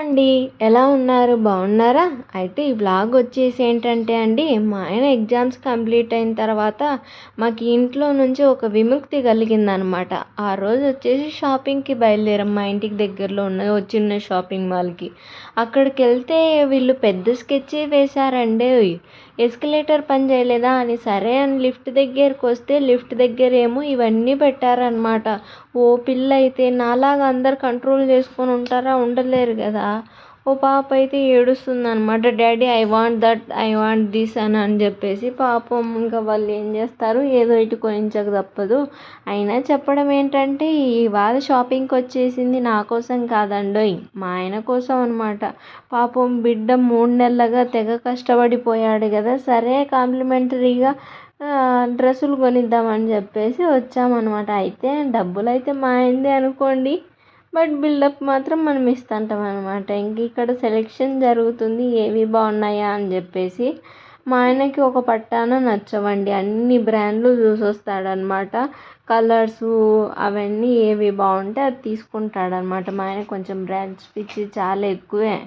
అండి. ఎలా ఉన్నారు? బాగున్నారా? అయితే ఈ వ్లాగ్ వచ్చేసి ఏంటంటే అండి, మా ఆయన ఎగ్జామ్స్ కంప్లీట్ అయిన తర్వాత మాకు ఇంట్లో నుంచి ఒక విముక్తి కలిగిందనమాట. ఆ రోజు వచ్చేసి షాపింగ్‌కి బయలుదేరాం. మా ఇంటికి దగ్గరలో ఉన్న ఓ చిన్న షాపింగ్ మాల్‌కి. అక్కడికెళ్తే వీళ్ళు పెద్ద స్కెచ్చే వేశారండోయ్! ఎస్కలేటర్ పని చేయలేదా అని సరే అని లిఫ్ట్ దగ్గరకొస్తే లిఫ్ట్ దగ్గరేమో ఇవన్నీ పెట్టారనమాట. ఓ పిల్లయితే నాలాగా అందరు కంట్రోల్ చేసుకొని ఉంటారా? ఉండలేరు కదా! ఓ పాప అయితే ఏడుస్తుందనమాట. Daddy I want that, I want this అని చెప్పేసి. పాపం ఇంకా వాళ్ళు ఏం చేస్తారు, ఏదో ఇటు కొనించక తప్పదు. అయినా చెప్పడం ఏంటంటే ఇవాళ షాపింగ్కి వచ్చేసింది నా కోసం కాదండోయ్, మా ఆయన కోసం అనమాట. పాపం బిడ్డ 3 నెలలుగా తెగ కష్టపడిపోయాడు కదా, సరే కాంప్లిమెంటరీగా డ్రెస్సులు కొనిద్దామని చెప్పేసి వచ్చామన్నమాట. అయితే డబ్బులైతే మా ఆయనదే అనుకోండి, బట్ బిల్డప్ మాత్రం మనం ఇస్తుంటాం అనమాట. ఇంక ఇక్కడ సెలెక్షన్ జరుగుతుంది ఏవి బాగున్నాయా అని చెప్పేసి. మా ఆయనకి ఒక పట్టాన నచ్చవండి, అన్ని బ్రాండ్లు చూసొస్తాడనమాట. కలర్సు అవన్నీ ఏవి బాగుంటే అది తీసుకుంటాడనమాట. మా ఆయన కొంచెం బ్రాండ్స్ పిచ్చి చాలా ఎక్కువే.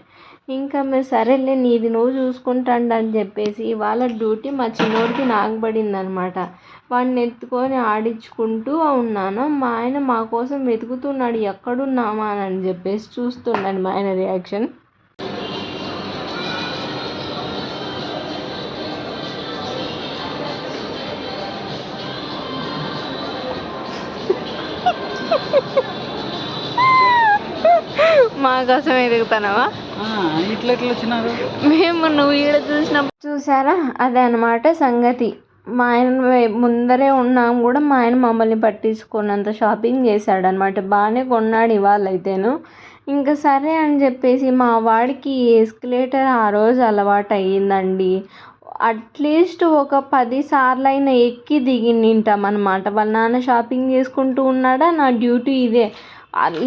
ఇంకా మీరు సరేలే నీది నువ్వు చూసుకుంటాండు అని చెప్పేసి వాళ్ళ డ్యూటీ మా చిన్నోడికి నాకు పడిందనమాట. వాడిని ఎత్తుకొని ఆడించుకుంటూ ఉన్నాను. మా ఆయన మా కోసం వెతుకుతున్నాడు ఎక్కడున్నామా అని చెప్పేసి. చూస్తున్నాడు మా ఆయన రియాక్షన్. మా కోసం ఎదుగుతున్నావా? ఇట్లా ఎట్లా వచ్చినారు? మేము నువ్వు ఈడ చూసారా, అదే అనమాట సంగతి. మా ఆయన ముందరే ఉన్నాం కూడా మా ఆయన మమ్మల్ని పట్టించుకున్నంత షాపింగ్ చేశాడనమాట. బాగానే కొన్నాడు ఇవాళైతేను. ఇంకా సరే అని చెప్పేసి మా వాడికి ఎస్కలేటర్ ఆ రోజు అలవాటు అయ్యిందండి. అట్లీస్ట్ ఒక 10 సార్లు అయినా ఎక్కి దిగింటాం అనమాట. వాళ్ళ నాన్న షాపింగ్ చేసుకుంటూ ఉన్నాడా, నా డ్యూటీ ఇదే.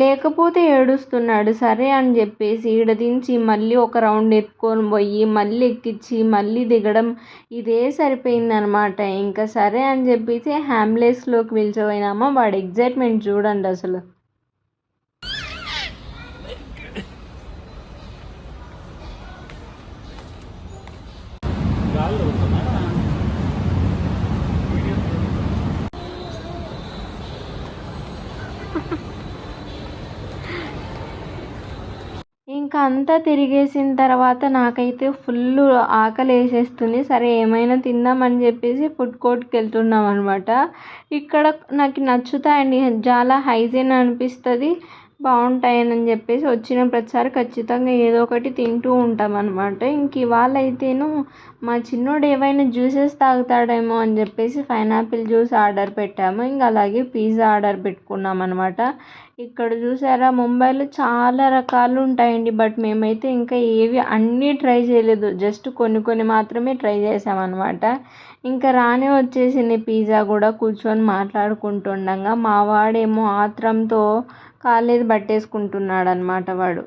లేకపోతే ఏడుస్తున్నాడు. సరే అని చెప్పేసి ఈడ దించి మళ్ళీ ఒక రౌండ్ ఎత్తుకొని పోయి మళ్ళీ ఎక్కించి మళ్ళీ దిగడం ఇదే సరిపోయిందనమాట. ఇంకా సరే అని చెప్పేసి హ్యాంబ్లెస్లోకి పిలిచిపోయినామా. వాడి ఎగ్జైట్మెంట్ చూడండి అసలు. ఇంకా అంతా తిరిగేసిన తర్వాత నాకైతే ఫుల్ ఆకలి వేసేస్తుంది. సరే ఏమైనా తిందామని చెప్పేసి ఫుడ్ కోర్ట్కి వెళ్తున్నాం అనమాట. ఇక్కడ నాకు నచ్చుతాయండి, చాలా హైజీన్ అనిపిస్తుంది, బాగుంటాయని చెప్పేసి వచ్చిన ప్రతిసారి ఖచ్చితంగా ఏదో ఒకటి తింటూ ఉంటాం అనమాట. ఇంక ఇవాళ అయితేను మా చిన్నోడు ఏవైనా జ్యూసెస్ తాగుతాడేమో అని చెప్పేసి పైనాపిల్ జ్యూస్ ఆర్డర్ పెట్టాము. ఇంకా అలాగే పిజ్జా ఆర్డర్ పెట్టుకున్నాం అనమాట. ఇక్కడ చూసారా, ముంబైలో చాలా రకాలు ఉంటాయండి, బట్ మేమైతే ఇంకా ఏవి అన్నీ ట్రై చేయలేదు. జస్ట్ కొన్ని మాత్రమే ట్రై చేసామన్నమాట. ఇంకా రానే వచ్చేసింది పిజ్జా కూడా. కూర్చొని మాట్లాడుకుంటుండగా మా వాడేమో ఆత్రంతో కాలేది పట్టేసుకుంటున్నాడు అనమాట వాడు.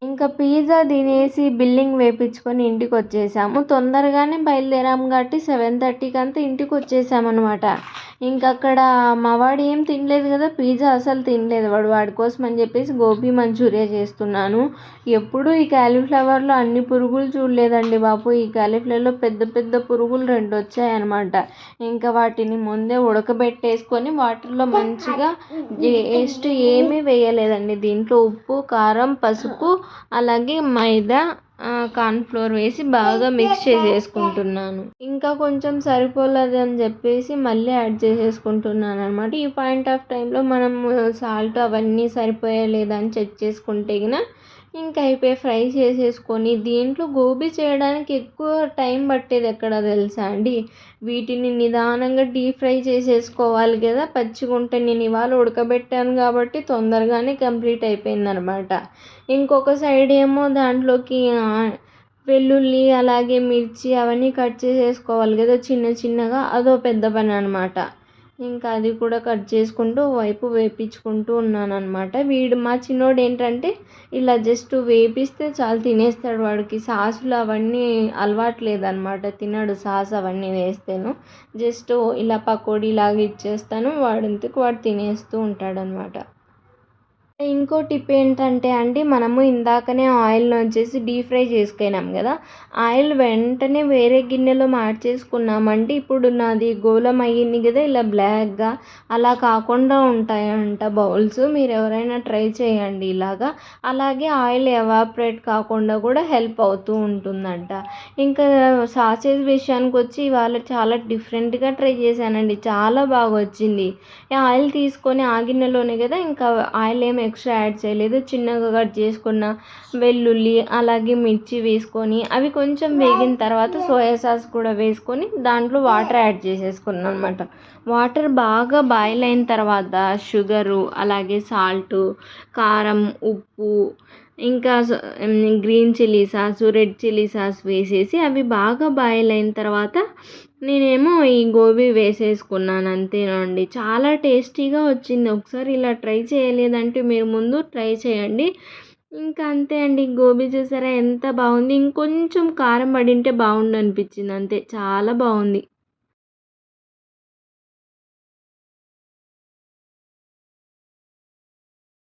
ఇంకా పిజ్జా తినేసి బిల్లింగ్ వేయించుకొని ఇంటికి వచ్చేసాము. తొందరగానే బయలుదేరాము కాబట్టి 7:30కి అంతా ఇంటికి వచ్చేసామన్నమాట. ఇంకా అక్కడ మా వాడు ఏం తినలేదు కదా, పిజ్జా అసలు తినలేదు. వాడి కోసం అని చెప్పేసి గోబీ మంచూరియా చేస్తున్నాను. ఎప్పుడు ఈ క్యాలీఫ్లవర్లో అన్ని పురుగులు చూడలేదండి బాబు. ఈ క్యాలీఫ్లవర్లో పెద్ద పురుగులు 2 వచ్చాయన్నమాట. ఇంకా వాటిని ముందే ఉడకబెట్టేసుకొని వాటర్లో మంచిగా టేస్ట్ ఏమీ వేయలేదండి. దీంట్లో ఉప్పు, కారం, పసుపు అలాగే మైదా, కార్న్ఫ్లోర్ వేసి బాగా మిక్స్ చేసేసుకుంటున్నాను. ఇంకా కొంచెం సరిపోలేదు అని చెప్పేసి మళ్ళీ యాడ్ చేసేసుకుంటున్నాను అనమాట. ఈ పాయింట్ ఆఫ్ టైంలో మనం సాల్ట్ అవన్నీ సరిపోయా లేదా అని చెక్ చేసుకుంటే ఇంకా అయిపోయి ఫ్రై చేసేసుకొని. దీంట్లో గోబీ చేయడానికి ఎక్కువ టైం పట్టేది ఎక్కడ తెలుసా అండి, వీటిని నిదానంగా డీప్ ఫ్రై చేసేసుకోవాలి కదా. పచ్చిగా ఉంటే నేను ఇవాళ ఉడకబెట్టాను కాబట్టి తొందరగానే కంప్లీట్ అయిపోయిందనమాట. ఇంకొక సైడ్ ఏమో దాంట్లోకి వెల్లుల్లి అలాగే మిర్చి అవన్నీ కట్ చేసేసుకోవాలి కదా చిన్నగా. అదో పెద్ద పని అనమాట. ఇంకా అది కూడా కట్ చేసుకుంటూ ఓవైపు వేపించుకుంటూ ఉన్నాననమాట. మా చిన్నోడేంటంటే ఇలా జస్ట్ వేపిస్తే చాలు తినేస్తాడు. వాడికి సాసులు అవన్నీ అలవాటు లేదనమాట. తినడు సాస్ అవన్నీ వేస్తేను. జస్ట్ ఇలా పకోడీలాగా ఇచ్చేస్తాను. వాడంతకు వాడు తినేస్తూ ఉంటాడనమాట. ఇంకో టిప్ ఏంటంటే అండి, మనము ఇందాకనే ఆయిల్‌లో వచ్చేసి డీప్ ఫ్రై చేసుకున్నాం గదా! ఆయిల్ వెంటనే వేరే గిన్నెలో మార్చేసుకున్నామంటే, ఇప్పుడు నాది గోళం అయ్యింది గదా! ఇలా బ్లాక్‌గా అలా కాకుండా ఉంటాయంట బౌల్స్. మీరెవరైనా ట్రై చేయండి ఇలాగా. అలాగే ఆయిల్ ఎవాపరేట్ కాకుండా కూడా హెల్ప్ అవుతూ ఉంటుందంట. ఇంకా సాసేజ్ విషయానికొచ్చి ఇవాళ చాలా డిఫరెంట్‌గా ట్రై చేశానండి. చాలా బాగొచ్చింది. ఆయిల్ తీసుకొని ఆ గిన్నెలోనే గదా! ఇంకా ఆయిల్ ఏమి ఎక్స్ట్రా యాడ్ చేయలేదు. చిన్నగా కట్ చేసుకున్న వెల్లుల్లి, అలాగే మిర్చి వేసుకొని అవి కొంచెం వేగిన తర్వాత సోయా సాస్ కూడా వేసుకొని దాంట్లో వాటర్ యాడ్ చేసేసుకున్నాను అనమాట. వాటర్ బాగా బాయిల్ అయిన తర్వాత షుగరు, అలాగే సాల్టు, కారం, ఉప్పు, ఇంకా green chilli sauce, red chilli sauce వేసేసి అవి బాగా బాయిల్ అయిన తర్వాత నేనేమో ఈ గోబీ వేసేసుకున్నాను అంతేనండి. చాలా టేస్టీగా వచ్చింది. ఒకసారి ఇలా ట్రై చేయలేదంటే మీరు ముందు ట్రై చేయండి. ఇంకా అంతే అండి. గోబీ చూసారా ఎంత బాగుంది. ఇంకొంచెం కారం పడింటే బాగుండు అనిపించింది అంతే. చాలా బాగుంది.